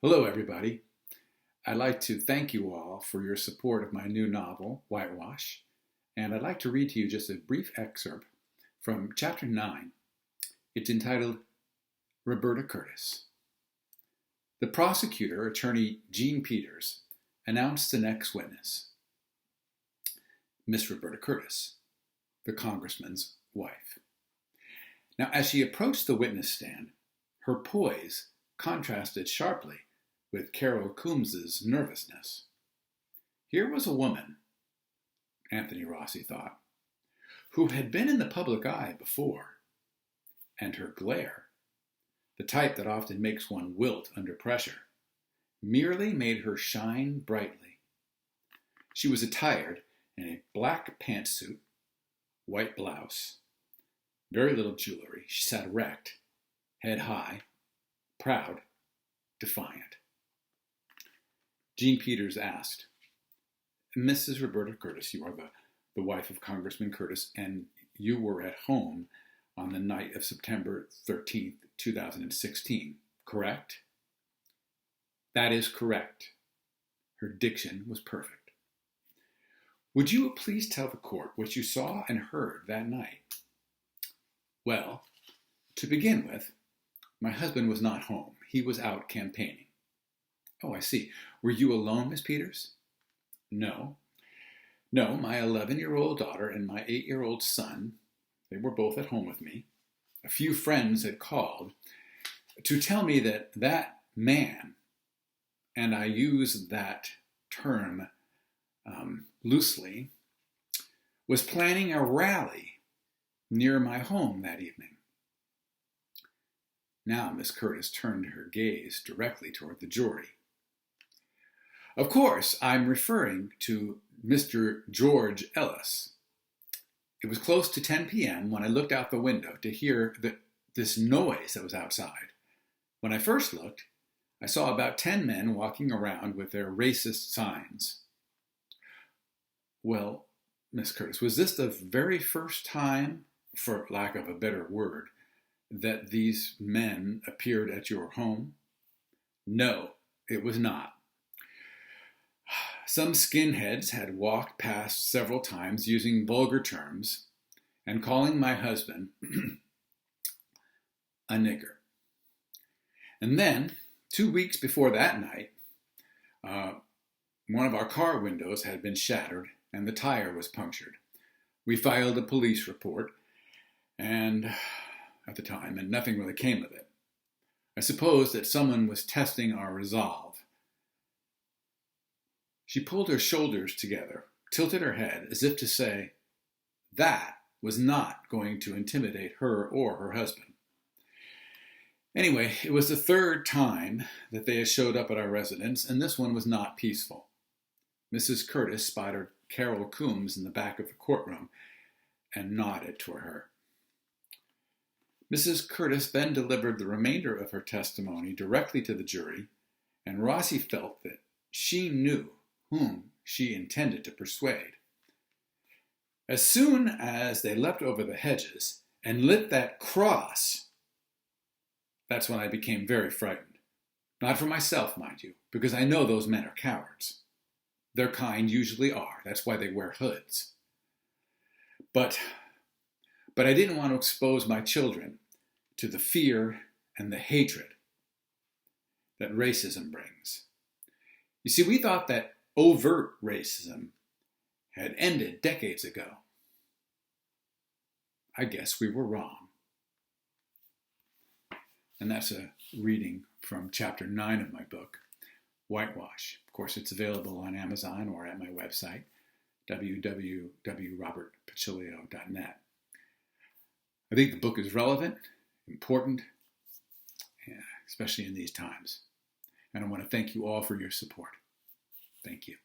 Hello, everybody. I'd like to thank you all for your support of my new novel, Whitewash, and I'd like to read to you just a brief excerpt from Chapter 9. It's entitled, Roberta Curtis. The prosecutor, Attorney Jean Peters, announced the next witness, Miss Roberta Curtis, the congressman's wife. Now, as she approached the witness stand, her poise contrasted sharply with Carol Coombs's nervousness. Here was a woman, Anthony Rossi thought, who had been in the public eye before, and her glare, the type that often makes one wilt under pressure, merely made her shine brightly. She was attired in a black pantsuit, white blouse, very little jewelry. She sat erect, head high, proud, defiant. Jean Peters asked, Mrs. Roberta Curtis, you are the wife of Congressman Curtis, and you were at home on the night of September 13th, 2016, correct? That is correct. Her diction was perfect. Would you please tell the court what you saw and heard that night? Well, to begin with, my husband was not home. He was out campaigning. Oh, I see. Were you alone, Miss Peters? No. No, my 11-year-old daughter and my 8-year-old son, they were both at home with me. A few friends had called to tell me that that man, and I use that term loosely, was planning a rally near my home that evening. Now Miss Curtis turned her gaze directly toward the jury. Of course, I'm referring to Mr. George Ellis. It was close to 10 p.m. when I looked out the window to hear this noise that was outside. When I first looked, I saw about 10 men walking around with their racist signs. Well, Miss Curtis, was this the very first time, for lack of a better word, that these men appeared at your home? No, it was not. Some skinheads had walked past several times using vulgar terms and calling my husband a nigger. And then, 2 weeks before that night, one of our car windows had been shattered and the tire was punctured. We filed a police report at the time, and nothing really came of it. I suppose that someone was testing our resolve. She pulled her shoulders together, tilted her head, as if to say, that was not going to intimidate her or her husband. Anyway, it was the third time that they had showed up at our residence, and this one was not peaceful. Mrs. Curtis spotted Carol Coombs in the back of the courtroom and nodded toward her. Mrs. Curtis then delivered the remainder of her testimony directly to the jury, and Rossi felt that she knew whom she intended to persuade. As soon as they leapt over the hedges and lit that cross, that's when I became very frightened. Not for myself, mind you, because I know those men are cowards. Their kind usually are. That's why they wear hoods. But I didn't want to expose my children to the fear and the hatred that racism brings. You see, we thought that overt racism had ended decades ago. I guess we were wrong. And that's a reading from Chapter 9 of my book, Whitewash. Of course, it's available on Amazon or at my website, www.robertpacilio.net. I think the book is relevant, important, especially in these times. And I want to thank you all for your support. Thank you.